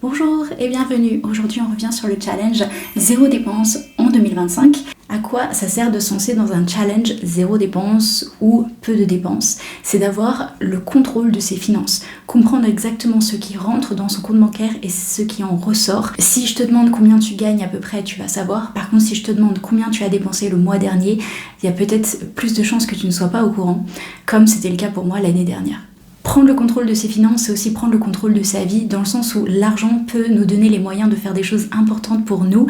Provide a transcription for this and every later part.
Bonjour et bienvenue. Aujourd'hui on revient sur le challenge zéro dépense en 2025. À quoi ça sert de se lancer dans un challenge zéro dépense ou peu de dépenses? C'est d'avoir le contrôle de ses finances, comprendre exactement ce qui rentre dans son compte bancaire et ce qui en ressort. Si je te demande combien tu gagnes à peu près, tu vas savoir. Par contre, si je te demande combien tu as dépensé le mois dernier, il y a peut-être plus de chances que tu ne sois pas au courant, comme c'était le cas pour moi l'année dernière. Prendre le contrôle de ses finances, c'est aussi prendre le contrôle de sa vie, dans le sens où l'argent peut nous donner les moyens de faire des choses importantes pour nous.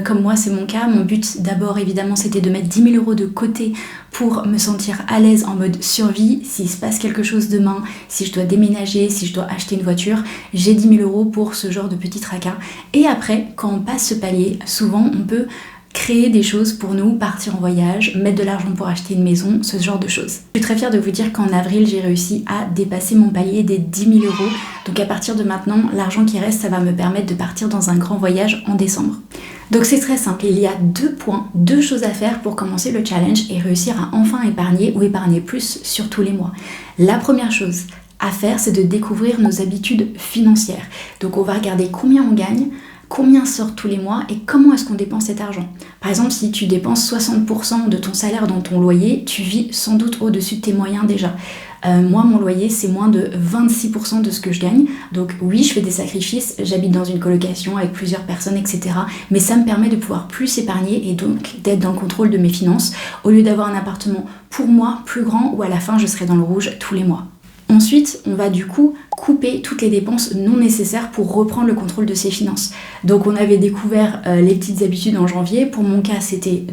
Comme moi, c'est mon cas. Mon but, d'abord, évidemment, c'était de mettre 10 000 € de côté pour me sentir à l'aise en mode survie. S'il se passe quelque chose demain, si je dois déménager, si je dois acheter une voiture, j'ai 10 000 € pour ce genre de petit tracas. Et après, quand on passe ce palier, souvent, on peut créer des choses pour nous, partir en voyage, mettre de l'argent pour acheter une maison, ce genre de choses. Je suis très fière de vous dire qu'en avril, j'ai réussi à dépasser mon palier des 10 000 €. Donc à partir de maintenant, l'argent qui reste, ça va me permettre de partir dans un grand voyage en décembre. Donc c'est très simple, il y a deux choses à faire pour commencer le challenge et réussir à enfin épargner ou épargner plus sur tous les mois. La première chose à faire, c'est de découvrir nos habitudes financières. Donc on va regarder combien on gagne, combien sort tous les mois et comment est-ce qu'on dépense cet argent. Par exemple, si tu dépenses 60% de ton salaire dans ton loyer, tu vis sans doute au-dessus de tes moyens déjà. Moi, mon loyer, c'est moins de 26% de ce que je gagne. Donc oui, je fais des sacrifices, j'habite dans une colocation avec plusieurs personnes, etc. Mais ça me permet de pouvoir plus épargner et donc d'être dans le contrôle de mes finances, au lieu d'avoir un appartement pour moi plus grand où à la fin je serai dans le rouge tous les mois. Ensuite, on va du coup couper toutes les dépenses non nécessaires pour reprendre le contrôle de ses finances. Donc on avait découvert les petites habitudes en janvier. Pour mon cas, c'était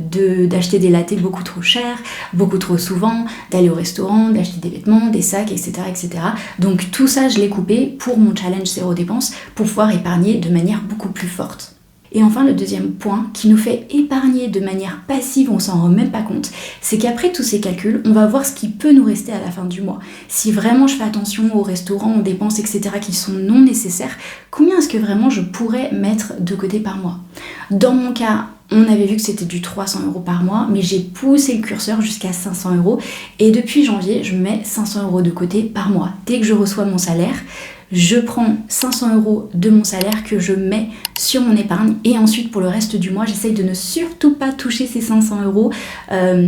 d'acheter des lattés beaucoup trop chers, beaucoup trop souvent, d'aller au restaurant, d'acheter des vêtements, des sacs, etc. etc. Donc tout ça, je l'ai coupé pour mon challenge zéro dépense, pour pouvoir épargner de manière beaucoup plus forte. Et enfin, le deuxième point qui nous fait épargner de manière passive, on s'en rend même pas compte, c'est qu'après tous ces calculs, on va voir ce qui peut nous rester à la fin du mois. Si vraiment je fais attention aux restaurants, aux dépenses, etc. qui sont non nécessaires, combien est-ce que vraiment je pourrais mettre de côté par mois? Dans mon cas, on avait vu que c'était du 300 € par mois, mais j'ai poussé le curseur jusqu'à 500 €. Et depuis janvier, je mets 500 € de côté par mois. Dès que je reçois mon salaire, je prends 500 € de mon salaire que je mets sur mon épargne et ensuite pour le reste du mois j'essaye de ne surtout pas toucher ces 500 €,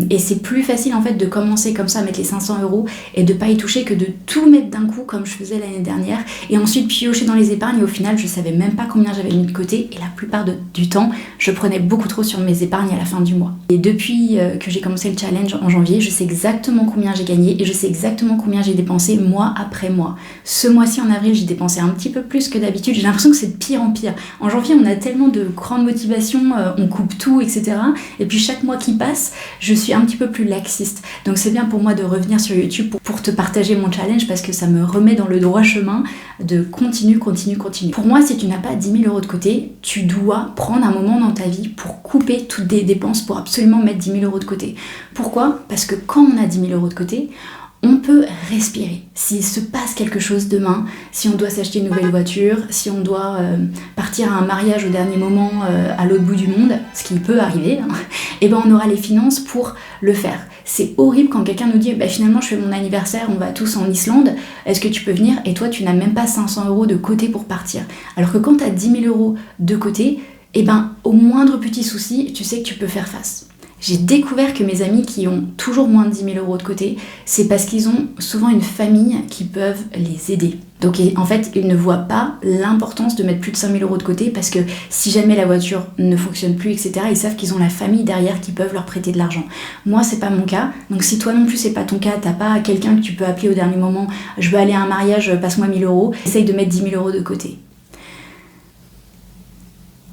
et c'est plus facile en fait de commencer comme ça à mettre les 500 € et de pas y toucher que de tout mettre d'un coup comme je faisais l'année dernière et ensuite piocher dans les épargnes et au final je savais même pas combien j'avais mis de côté et la plupart du temps je prenais beaucoup trop sur mes épargnes à la fin du mois. Et depuis que j'ai commencé le challenge en janvier, je sais exactement combien j'ai gagné et je sais exactement combien j'ai dépensé mois après mois. Ce mois-ci en avril j'ai dépensé un petit peu plus que d'habitude, j'ai l'impression que c'est de pire en pire. En janvier on a tellement de grande motivation, on coupe tout, etc. Et puis chaque mois qui passe, je suis un petit peu plus laxiste. Donc c'est bien pour moi de revenir sur YouTube pour te partager mon challenge parce que ça me remet dans le droit chemin de continue. Pour moi, si tu n'as pas 10 000 € de côté, tu dois prendre un moment dans ta vie pour couper toutes des dépenses pour absolument mettre 10 000 € de côté. Pourquoi? Parce que quand on a 10 000 € de côté, on peut respirer. S'il se passe quelque chose demain, si on doit s'acheter une nouvelle voiture, si on doit partir à un mariage au dernier moment à l'autre bout du monde, ce qui peut arriver, et ben on aura les finances pour le faire. C'est horrible quand quelqu'un nous dit finalement je fais mon anniversaire, on va tous en Islande, est-ce que tu peux venir? Et toi tu n'as même pas 500 € de côté pour partir. Alors que quand tu as 10 000 € de côté, et ben au moindre petit souci, tu sais que tu peux faire face. J'ai découvert que mes amis qui ont toujours moins de 10 000 € de côté, c'est parce qu'ils ont souvent une famille qui peuvent les aider. Donc en fait, ils ne voient pas l'importance de mettre plus de 5 000 € de côté parce que si jamais la voiture ne fonctionne plus, etc., ils savent qu'ils ont la famille derrière qui peuvent leur prêter de l'argent. Moi, c'est pas mon cas. Donc si toi non plus c'est pas ton cas, t'as pas quelqu'un que tu peux appeler au dernier moment, je veux aller à un mariage, passe-moi 1 000 €, essaye de mettre 10 000 € de côté.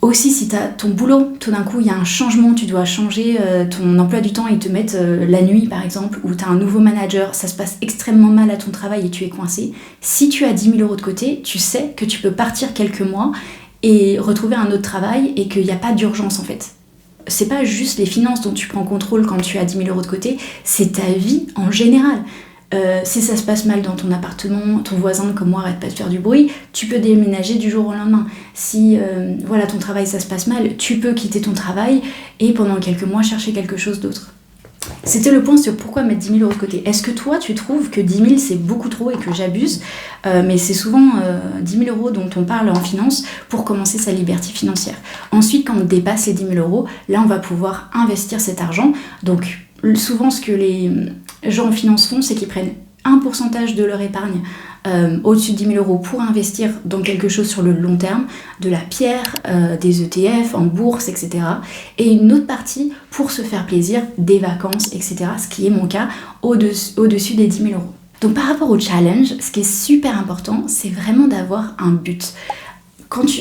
Aussi, si tu as ton boulot, tout d'un coup, il y a un changement, tu dois changer ton emploi du temps et te mettre la nuit, par exemple, ou tu as un nouveau manager, ça se passe extrêmement mal à ton travail et tu es coincé. Si tu as 10 000 € de côté, tu sais que tu peux partir quelques mois et retrouver un autre travail et qu'il n'y a pas d'urgence, en fait. C'est pas juste les finances dont tu prends contrôle quand tu as 10 000 € de côté, c'est ta vie en général. Si ça se passe mal dans ton appartement, ton voisin comme moi arrête pas de faire du bruit, tu peux déménager du jour au lendemain. Si ton travail ça se passe mal, tu peux quitter ton travail et pendant quelques mois chercher quelque chose d'autre. C'était le point sur pourquoi mettre 10 000 euros de côté. Est-ce que toi, tu trouves que 10 000 c'est beaucoup trop et que j'abuse mais c'est souvent 10 000 euros dont on parle en finance pour commencer sa liberté financière. Ensuite, quand on dépasse les 10 000 euros, là, on va pouvoir investir cet argent. Donc, souvent, ce que les gens en finance font, c'est qu'ils prennent un pourcentage de leur épargne au-dessus de 10 000 euros pour investir dans quelque chose sur le long terme, de la pierre, des ETF, en bourse, etc. Et une autre partie pour se faire plaisir, des vacances, etc. Ce qui est mon cas, au-dessus des 10 000 euros. Donc par rapport au challenge, ce qui est super important, c'est vraiment d'avoir un but.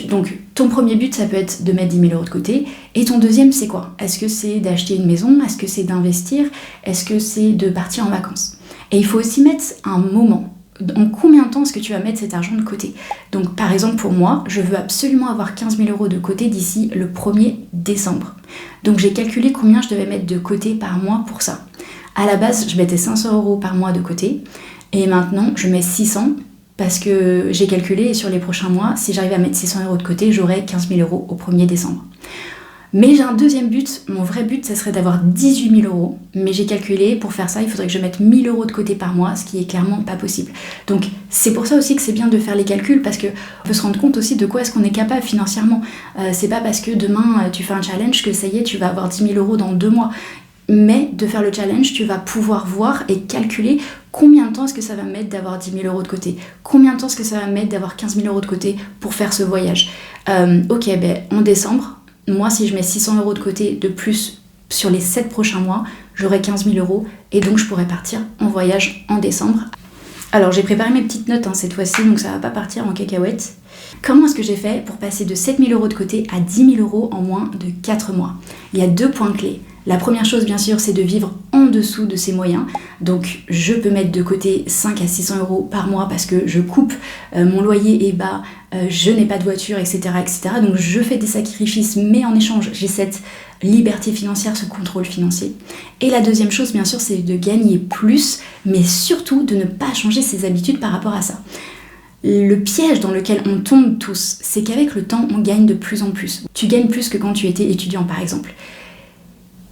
Donc ton premier but, ça peut être de mettre 10 000 euros de côté. Et ton deuxième, c'est quoi? Est-ce que c'est d'acheter une maison? Est-ce que c'est d'investir? Est-ce que c'est de partir en vacances? Et il faut aussi mettre un moment. En combien de temps est-ce que tu vas mettre cet argent de côté? Donc par exemple pour moi, je veux absolument avoir 15 000 euros de côté d'ici le 1er décembre. Donc j'ai calculé combien je devais mettre de côté par mois pour ça. À la base, je mettais 500 euros par mois de côté. Et maintenant, je mets 600 parce que j'ai calculé et sur les prochains mois, si j'arrive à mettre 600 euros de côté, j'aurai 15 000 euros au 1er décembre. Mais j'ai un deuxième but, mon vrai but, ça serait d'avoir 18 000 euros. Mais j'ai calculé, pour faire ça, il faudrait que je mette 1 000 euros de côté par mois, ce qui est clairement pas possible. Donc c'est pour ça aussi que c'est bien de faire les calculs, parce qu'on peut se rendre compte aussi de quoi est-ce qu'on est capable financièrement. C'est pas parce que demain tu fais un challenge que ça y est, tu vas avoir 10 000 euros dans 2 mois. Mais de faire le challenge, tu vas pouvoir voir et calculer combien de temps est-ce que ça va me mettre d'avoir 10 000 euros de côté, combien de temps est-ce que ça va me mettre d'avoir 15 000 euros de côté pour faire ce voyage. En décembre, moi si je mets 600 euros de côté de plus sur les 7 prochains mois, j'aurai 15 000 euros et donc je pourrai partir en voyage en décembre. Alors j'ai préparé mes petites notes cette fois-ci, donc ça va pas partir en cacahuète. Comment est-ce que j'ai fait pour passer de 7 000 euros de côté à 10 000 euros en moins de 4 mois? Il y a 2 points clés. La première chose, bien sûr, c'est de vivre en dessous de ses moyens. Donc, je peux mettre de côté 5 à 600 euros par mois parce que je coupe, mon loyer est bas, je n'ai pas de voiture, etc., etc. Donc, je fais des sacrifices, mais en échange, j'ai cette liberté financière, ce contrôle financier. Et la deuxième chose, bien sûr, c'est de gagner plus, mais surtout de ne pas changer ses habitudes par rapport à ça. Le piège dans lequel on tombe tous, c'est qu'avec le temps, on gagne de plus en plus. Tu gagnes plus que quand tu étais étudiant, par exemple.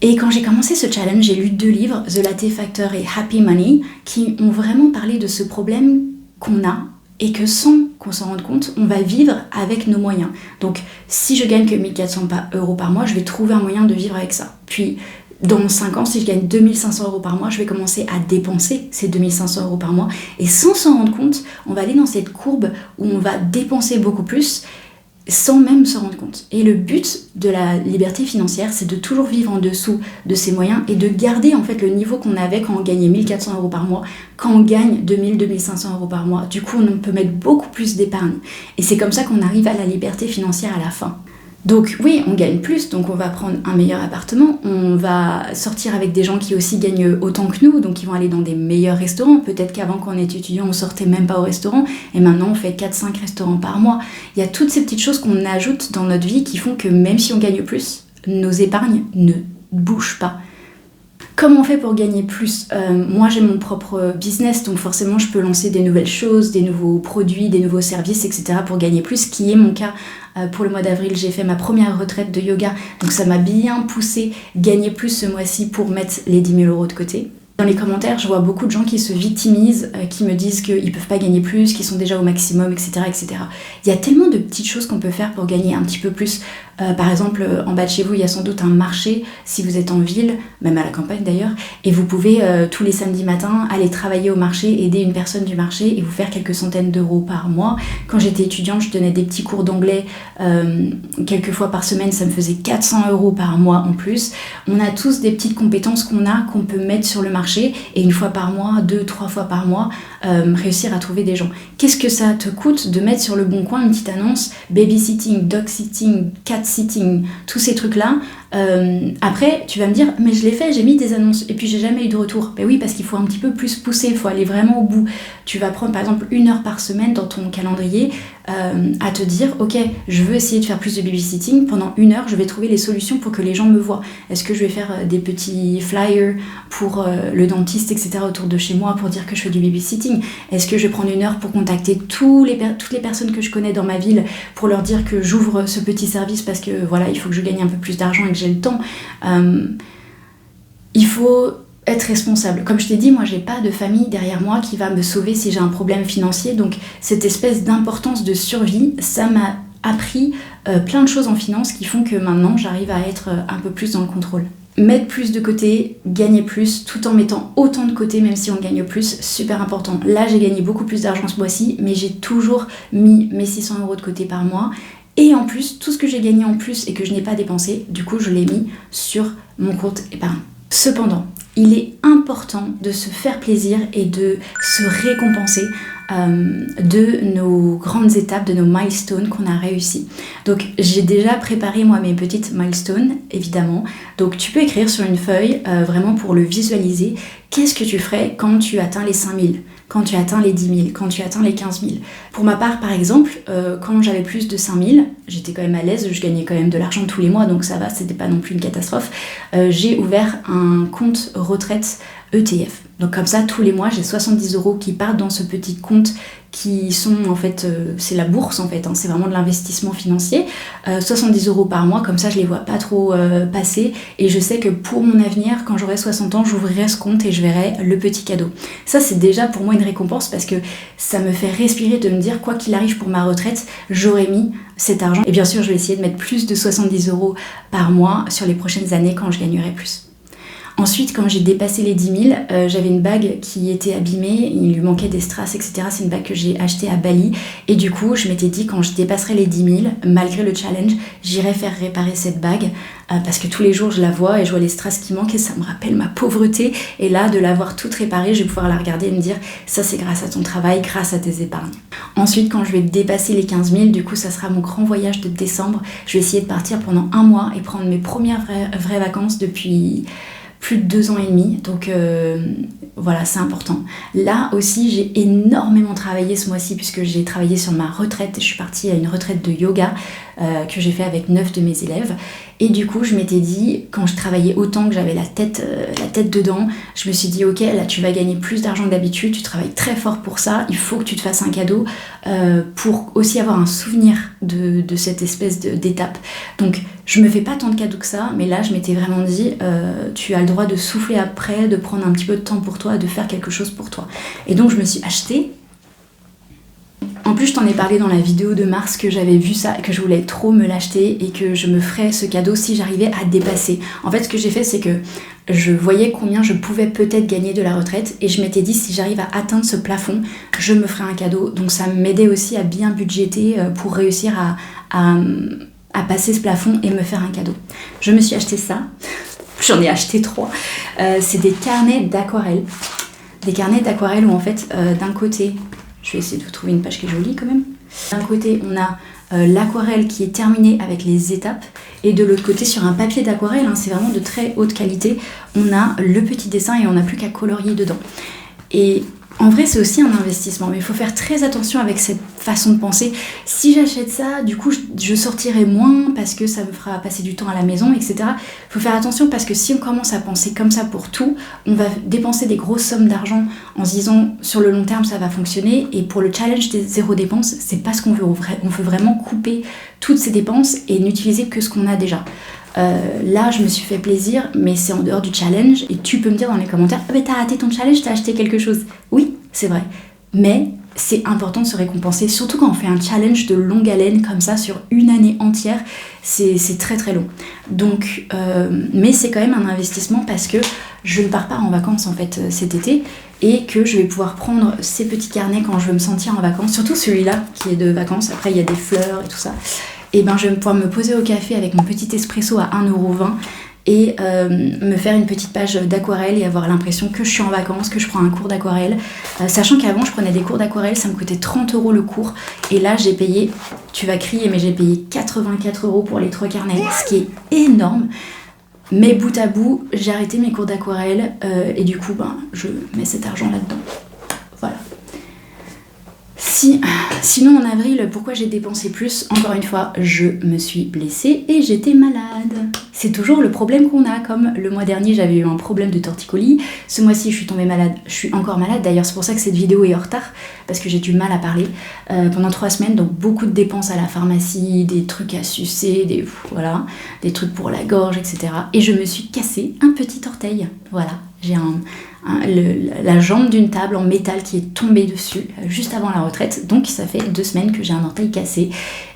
Et quand j'ai commencé ce challenge, j'ai lu 2 livres, The Latte Factor et Happy Money, qui ont vraiment parlé de ce problème qu'on a et que sans qu'on s'en rende compte, on va vivre avec nos moyens. Donc si je gagne que 1 400 euros par mois, je vais trouver un moyen de vivre avec ça. Puis dans 5 ans, si je gagne 2 500 euros par mois, je vais commencer à dépenser ces 2 500 euros par mois. Et sans s'en rendre compte, on va aller dans cette courbe où on va dépenser beaucoup plus sans même se rendre compte. Et le but de la liberté financière, c'est de toujours vivre en dessous de ses moyens et de garder en fait le niveau qu'on avait quand on gagnait 1 400 euros par mois, quand on gagne 2 000, 2 500 euros par mois. Du coup, on peut mettre beaucoup plus d'épargne. Et c'est comme ça qu'on arrive à la liberté financière à la fin. Donc oui, on gagne plus, donc on va prendre un meilleur appartement, on va sortir avec des gens qui aussi gagnent autant que nous, donc ils vont aller dans des meilleurs restaurants. Peut-être qu'avant, quand on était étudiant, on sortait même pas au restaurant, et maintenant on fait 4-5 restaurants par mois. Il y a toutes ces petites choses qu'on ajoute dans notre vie qui font que même si on gagne plus, nos épargnes ne bougent pas. Comment on fait pour gagner plus? Moi j'ai mon propre business, donc forcément je peux lancer des nouvelles choses, des nouveaux produits, des nouveaux services, etc. pour gagner plus, ce qui est mon cas. Pour le mois d'avril, j'ai fait ma première retraite de yoga, donc ça m'a bien poussé gagner plus ce mois-ci pour mettre les 10 000 euros de côté. Dans les commentaires, je vois beaucoup de gens qui se victimisent, qui me disent qu'ils ne peuvent pas gagner plus, qu'ils sont déjà au maximum, etc., etc. Il y a tellement de petites choses qu'on peut faire pour gagner un petit peu plus. Par exemple, en bas de chez vous, il y a sans doute un marché, si vous êtes en ville, même à la campagne d'ailleurs, et vous pouvez tous les samedis matins aller travailler au marché, aider une personne du marché et vous faire quelques centaines d'euros par mois. Quand j'étais étudiante, je donnais des petits cours d'anglais quelques fois par semaine, ça me faisait 400 euros par mois en plus. On a tous des petites compétences qu'on peut mettre sur le marché et une fois par mois, 2-3 fois par mois, réussir à trouver des gens. Qu'est-ce que ça te coûte de mettre sur le bon coin une petite annonce babysitting, dog sitting, cat sitting, tous ces trucs-là? Après, tu vas me dire, mais je l'ai fait, j'ai mis des annonces et puis j'ai jamais eu de retour. Ben oui, parce qu'il faut un petit peu plus pousser, il faut aller vraiment au bout. Tu vas prendre par exemple 1 heure par semaine dans ton calendrier à te dire, ok, je veux essayer de faire plus de babysitting. Pendant 1 heure, je vais trouver les solutions pour que les gens me voient. Est-ce que je vais faire des petits flyers pour le dentiste, etc. autour de chez moi pour dire que je fais du babysitting? Est-ce que je vais prendre 1 heure pour contacter toutes les personnes que je connais dans ma ville pour leur dire que j'ouvre ce petit service parce que voilà, il faut que je gagne un peu plus d'argent et que j'ai le temps? Il faut être responsable. Comme je t'ai dit, moi j'ai pas de famille derrière moi qui va me sauver si j'ai un problème financier, donc cette espèce d'importance de survie, ça m'a appris plein de choses en finance qui font que maintenant j'arrive à être un peu plus dans le contrôle. Mettre plus de côté, gagner plus, tout en mettant autant de côté même si on gagne plus, super important. Là j'ai gagné beaucoup plus d'argent ce mois-ci, mais j'ai toujours mis mes 600 € de côté par mois. Et en plus, tout ce que j'ai gagné en plus et que je n'ai pas dépensé, du coup je l'ai mis sur mon compte épargne. Cependant, il est important de se faire plaisir et de se récompenser de nos grandes étapes, de nos milestones qu'on a réussi. Donc j'ai déjà préparé moi mes petites milestones, évidemment. Donc tu peux écrire sur une feuille, vraiment pour le visualiser, qu'est-ce que tu ferais quand tu atteins les 5000, quand tu atteins les 10 000, quand tu atteins les 15 000. Pour ma part, par exemple, quand j'avais plus de 5 000, j'étais quand même à l'aise, je gagnais quand même de l'argent tous les mois, donc ça va, c'était pas non plus une catastrophe. J'ai ouvert un compte retraite ETF. Donc comme ça, tous les mois, j'ai 70 € qui partent dans ce petit compte qui sont en fait, c'est la bourse en fait, hein, c'est vraiment de l'investissement financier. 70 € par mois, comme ça je les vois pas trop passer et je sais que pour mon avenir, quand j'aurai 60 ans, j'ouvrirai ce compte et je verrai le petit cadeau. Ça c'est déjà pour moi une récompense parce que ça me fait respirer de me dire quoi qu'il arrive pour ma retraite, j'aurai mis cet argent. Et bien sûr, je vais essayer de mettre plus de 70 € par mois sur les prochaines années quand je gagnerai plus. Ensuite, quand j'ai dépassé les 10 000, j'avais une bague qui était abîmée, il lui manquait des strass, etc. C'est une bague que j'ai achetée à Bali. Et du coup, je m'étais dit, quand je dépasserai les 10 000, malgré le challenge, j'irai faire réparer cette bague. Parce que tous les jours, je la vois et je vois les strass qui manquent et ça me rappelle ma pauvreté. Et là, de l'avoir toute réparée, je vais pouvoir la regarder et me dire, ça c'est grâce à ton travail, grâce à tes épargnes. Ensuite, quand je vais dépasser les 15 000, du coup, ça sera mon grand voyage de décembre. Je vais essayer de partir pendant 1 mois et prendre mes premières vraies vacances depuis plus de 2 ans et demi, donc voilà, c'est important. Là aussi, j'ai énormément travaillé ce mois-ci puisque j'ai travaillé sur ma retraite. Je suis partie à une retraite de yoga que j'ai fait avec 9 de mes élèves. Et du coup, je m'étais dit, quand je travaillais autant, que j'avais la tête dedans, je me suis dit, ok, là tu vas gagner plus d'argent que d'habitude, tu travailles très fort pour ça, il faut que tu te fasses un cadeau pour aussi avoir un souvenir de cette espèce d'étape. Donc, je me fais pas tant de cadeaux que ça, mais là, je m'étais vraiment dit, tu as le droit de souffler après, de prendre un petit peu de temps pour toi, de faire quelque chose pour toi. Et donc, je me suis acheté. En plus, je t'en ai parlé dans la vidéo de mars que j'avais vu ça et que je voulais trop me l'acheter et que je me ferais ce cadeau si j'arrivais à dépasser. En fait, ce que j'ai fait, c'est que je voyais combien je pouvais peut-être gagner de la retraite et je m'étais dit, si j'arrive à atteindre ce plafond, je me ferai un cadeau. Donc ça m'aidait aussi à bien budgéter pour réussir à passer ce plafond et me faire un cadeau. Je me suis acheté ça. J'en ai acheté 3. C'est des carnets d'aquarelle. Des carnets d'aquarelle où en fait, d'un côté... Je vais essayer de vous trouver une page qui est jolie quand même. D'un côté, on a l'aquarelle qui est terminée avec les étapes. Et de l'autre côté, sur un papier d'aquarelle, hein, c'est vraiment de très haute qualité, on a le petit dessin et on n'a plus qu'à colorier dedans. Et en vrai, c'est aussi un investissement, mais il faut faire très attention avec cette façon de penser. Si j'achète ça, du coup, je sortirai moins parce que ça me fera passer du temps à la maison, etc. Il faut faire attention parce que si on commence à penser comme ça pour tout, on va dépenser des grosses sommes d'argent en se disant sur le long terme ça va fonctionner. Et pour le challenge des 0 dépenses, c'est pas ce qu'on veut. On veut vraiment couper toutes ces dépenses et n'utiliser que ce qu'on a déjà. Là, je me suis fait plaisir, mais c'est en dehors du challenge. Et tu peux me dire dans les commentaires, ah, mais t'as raté ton challenge, t'as acheté quelque chose. Oui, c'est vrai. Mais c'est important de se récompenser, surtout quand on fait un challenge de longue haleine comme ça sur une année entière. C'est très très long. Donc, mais c'est quand même un investissement parce que je ne pars pas en vacances en fait cet été et que je vais pouvoir prendre ces petits carnets quand je veux me sentir en vacances, surtout celui-là qui est de vacances. Après, il y a des fleurs et tout ça. Et ben je vais pouvoir me poser au café avec mon petit espresso à 1,20 € et me faire une petite page d'aquarelle et avoir l'impression que je suis en vacances, que je prends un cours d'aquarelle. Sachant qu'avant je prenais des cours d'aquarelle, ça me coûtait 30 € le cours. Et là j'ai payé, tu vas crier, mais j'ai payé 84 € pour les 3 carnets, ce qui est énorme. Mais bout à bout, j'ai arrêté mes cours d'aquarelle et du coup ben, je mets cet argent là-dedans. Voilà. Sinon en avril, pourquoi j'ai dépensé plus? Encore une fois, je me suis blessée et j'étais malade. C'est toujours le problème qu'on a, comme le mois dernier j'avais eu un problème de torticolis, ce mois-ci je suis tombée malade, je suis encore malade, d'ailleurs c'est pour ça que cette vidéo est en retard, parce que j'ai du mal à parler pendant 3 semaines, donc beaucoup de dépenses à la pharmacie, des trucs à sucer, des trucs pour la gorge, etc. Et je me suis cassé un petit orteil, voilà. J'ai la jambe d'une table en métal qui est tombée dessus juste avant la retraite, donc ça fait 2 semaines que j'ai un orteil cassé.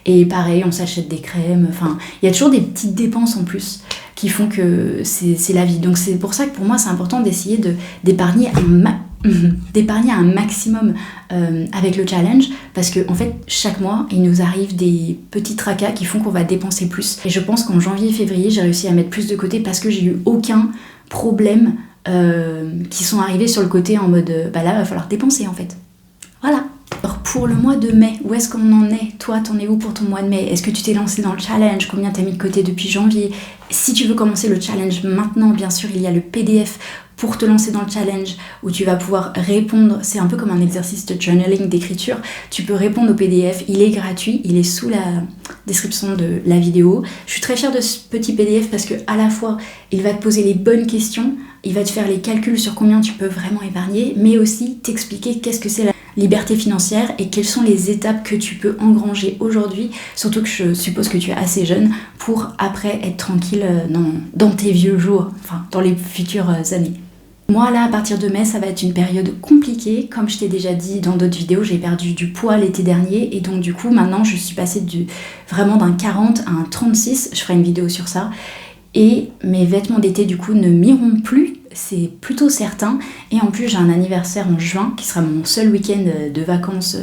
Et pareil, on s'achète des crèmes, enfin il y a toujours des petites dépenses en plus qui font que c'est la vie. Donc c'est pour ça que pour moi c'est important d'essayer d'épargner un maximum avec le challenge, parce que en fait chaque mois il nous arrive des petits tracas qui font qu'on va dépenser plus. Et je pense qu'en janvier et février j'ai réussi à mettre plus de côté parce que j'ai eu aucun problème qui sont arrivés sur le côté en mode là va falloir dépenser en fait. Voilà. Alors pour le mois de mai, où est-ce qu'on en est? Toi, t'en es où pour ton mois de mai? Est-ce que tu t'es lancé dans le challenge? Combien t'as mis de côté depuis janvier? Si tu veux commencer le challenge maintenant, bien sûr, il y a le PDF pour te lancer dans le challenge où tu vas pouvoir répondre. C'est un peu comme un exercice de journaling, d'écriture. Tu peux répondre au PDF, il est gratuit, il est sous la description de la vidéo. Je suis très fière de ce petit PDF parce que à la fois, il va te poser les bonnes questions, il va te faire les calculs sur combien tu peux vraiment épargner, mais aussi t'expliquer qu'est-ce que c'est la liberté financière et quelles sont les étapes que tu peux engranger aujourd'hui, surtout que je suppose que tu es assez jeune pour après être tranquille dans tes vieux jours, enfin dans les futures années. Moi là, à partir de mai, ça va être une période compliquée. Comme je t'ai déjà dit dans d'autres vidéos, j'ai perdu du poids l'été dernier et donc du coup maintenant je suis passée vraiment d'un 40 à un 36, je ferai une vidéo sur ça. Et mes vêtements d'été du coup ne m'iront plus, c'est plutôt certain. Et en plus j'ai un anniversaire en juin qui sera mon seul week-end de vacances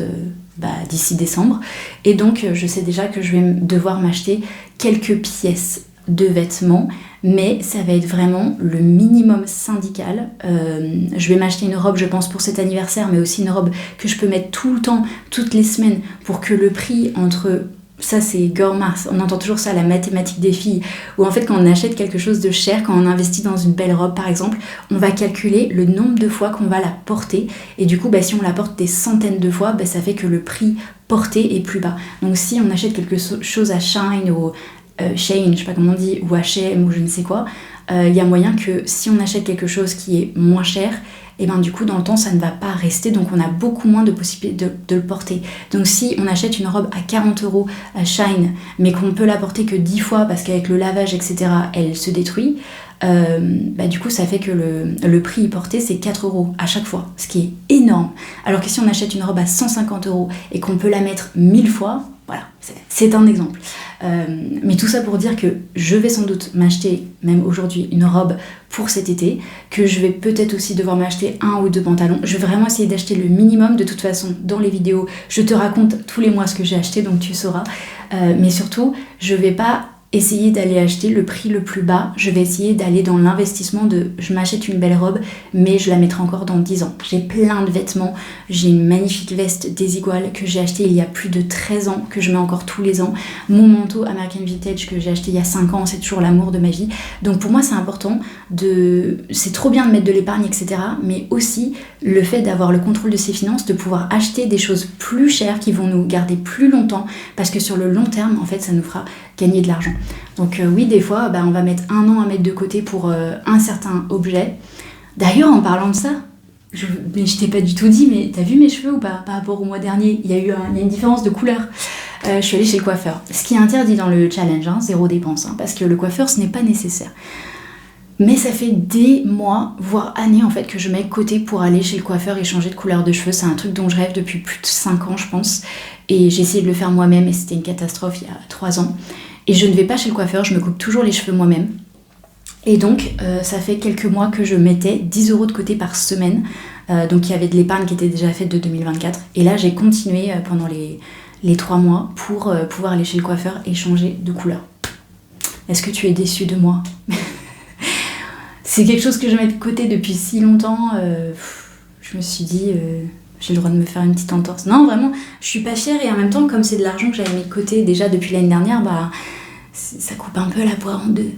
d'ici décembre. Et donc je sais déjà que je vais devoir m'acheter quelques pièces de vêtements, mais ça va être vraiment le minimum syndical. Je vais m'acheter une robe je pense pour cet anniversaire, mais aussi une robe que je peux mettre tout le temps, toutes les semaines, pour que le prix entre... Ça c'est girl math, on entend toujours ça, la mathématique des filles, où en fait quand on achète quelque chose de cher, quand on investit dans une belle robe par exemple, on va calculer le nombre de fois qu'on va la porter, et du coup si on la porte des centaines de fois, ça fait que le prix porté est plus bas. Donc si on achète quelque chose à Shine ou Shein, je sais pas comment on dit, ou H&M ou je ne sais quoi, il y a moyen que si on achète quelque chose qui est moins cher, et du coup dans le temps ça ne va pas rester, donc on a beaucoup moins de possibilités de le porter. Donc si on achète une robe à 40 € à Shine, mais qu'on peut la porter que 10 fois parce qu'avec le lavage etc elle se détruit, du coup ça fait que le prix porté c'est 4 € à chaque fois, ce qui est énorme. Alors que si on achète une robe à 150 € et qu'on peut la mettre 1000 fois, voilà, c'est un exemple. Mais tout ça pour dire que je vais sans doute m'acheter, même aujourd'hui, une robe pour cet été, que je vais peut-être aussi devoir m'acheter 1 ou 2 pantalons. Je vais vraiment essayer d'acheter le minimum. De toute façon, dans les vidéos, je te raconte tous les mois ce que j'ai acheté, donc tu sauras. Mais surtout, je vais pas essayer d'aller acheter le prix le plus bas, je vais essayer d'aller dans l'investissement je m'achète une belle robe mais je la mettrai encore dans 10 ans. J'ai plein de vêtements, j'ai une magnifique veste Desigual que j'ai achetée il y a plus de 13 ans, que je mets encore tous les ans, mon manteau American Vintage que j'ai acheté il y a 5 ans, c'est toujours l'amour de ma vie. Donc pour moi c'est important, c'est trop bien de mettre de l'épargne etc, mais aussi le fait d'avoir le contrôle de ses finances, de pouvoir acheter des choses plus chères qui vont nous garder plus longtemps, parce que sur le long terme en fait ça nous fera gagner de l'argent. Donc oui, des fois, on va mettre 1 an à mettre de côté pour un certain objet. D'ailleurs, en parlant de ça, je t'ai pas du tout dit, mais t'as vu mes cheveux ou pas par rapport au mois dernier? Il y a une différence de couleur. Je suis allée chez le coiffeur. Ce qui est interdit dans le challenge, 0 dépense, parce que le coiffeur, ce n'est pas nécessaire. Mais ça fait des mois, voire années en fait, que je mets de côté pour aller chez le coiffeur et changer de couleur de cheveux. C'est un truc dont je rêve depuis plus de 5 ans, je pense. Et j'ai essayé de le faire moi-même et c'était une catastrophe il y a 3 ans. Et je ne vais pas chez le coiffeur, je me coupe toujours les cheveux moi-même. Et donc, ça fait quelques mois que je mettais 10 € de côté par semaine. Donc, il y avait de l'épargne qui était déjà faite de 2024. Et là, j'ai continué pendant les 3 mois pour pouvoir aller chez le coiffeur et changer de couleur. Est-ce que tu es déçue de moi? C'est quelque chose que je mets de côté depuis si longtemps. Je me suis dit... j'ai le droit de me faire une petite entorse. Non, vraiment, je suis pas fière et en même temps, comme c'est de l'argent que j'avais mis de côté déjà depuis l'année dernière, ça coupe un peu la poire en deux.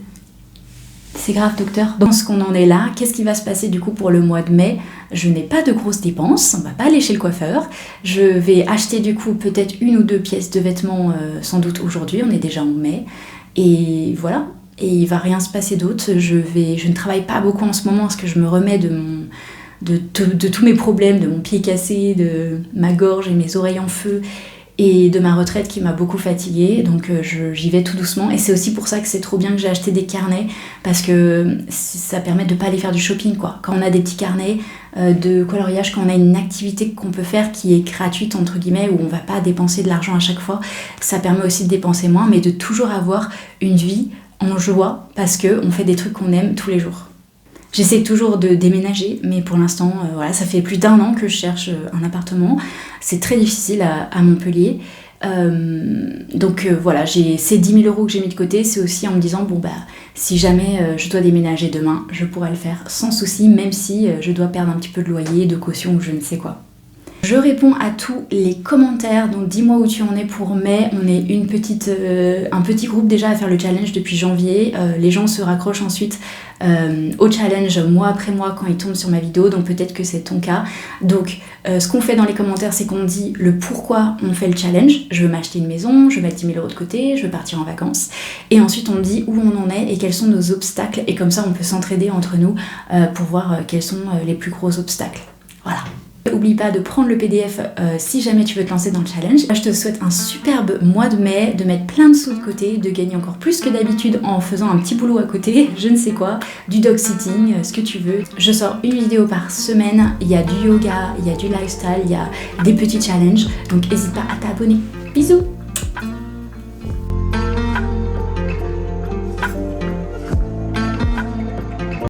C'est grave, docteur. Dans ce qu'on en est là, qu'est-ce qui va se passer du coup pour le mois de mai? Je n'ai pas de grosses dépenses, on va pas aller chez le coiffeur. Je vais acheter du coup peut-être 1 ou 2 pièces de vêtements sans doute aujourd'hui, on est déjà en mai. Et voilà, et il va rien se passer d'autre. Je ne travaille pas beaucoup en ce moment parce que je me remets de tous mes problèmes, de mon pied cassé, de ma gorge et mes oreilles en feu. et de ma retraite qui m'a beaucoup fatiguée, donc j'y vais tout doucement. Et c'est aussi pour ça que c'est trop bien que j'ai acheté des carnets, parce que ça permet de pas aller faire du shopping quoi. Quand on a des petits carnets de coloriage, quand on a une activité qu'on peut faire qui est gratuite entre guillemets, où on va pas dépenser de l'argent à chaque fois, ça permet aussi de dépenser moins, mais de toujours avoir une vie en joie, parce qu'on fait des trucs qu'on aime tous les jours. J'essaie toujours de déménager, mais pour l'instant, voilà, ça fait plus d'1 an que je cherche un appartement. C'est très difficile à Montpellier. Donc voilà, ces 10 000 € que j'ai mis de côté, c'est aussi en me disant, bon bah, si jamais je dois déménager demain, je pourrais le faire sans souci, même si je dois perdre un petit peu de loyer, de caution ou je ne sais quoi. Je réponds à tous les commentaires, donc dis-moi où tu en es pour mai. On est un petit groupe déjà à faire le challenge depuis janvier. Les gens se raccrochent ensuite au challenge mois après mois quand ils tombent sur ma vidéo, donc peut-être que c'est ton cas. Donc ce qu'on fait dans les commentaires, c'est qu'on dit le pourquoi on fait le challenge. Je veux m'acheter une maison, je veux mettre 10 000 € de côté, je veux partir en vacances. Et ensuite on dit où on en est et quels sont nos obstacles. Et comme ça on peut s'entraider entre nous pour voir quels sont les plus gros obstacles. Voilà. N'oublie pas de prendre le PDF si jamais tu veux te lancer dans le challenge. Je te souhaite un superbe mois de mai, de mettre plein de sous de côté, de gagner encore plus que d'habitude en faisant un petit boulot à côté, je ne sais quoi, du dog sitting, ce que tu veux. Je sors une vidéo par semaine, il y a du yoga, il y a du lifestyle, il y a des petits challenges, donc n'hésite pas à t'abonner. Bisous!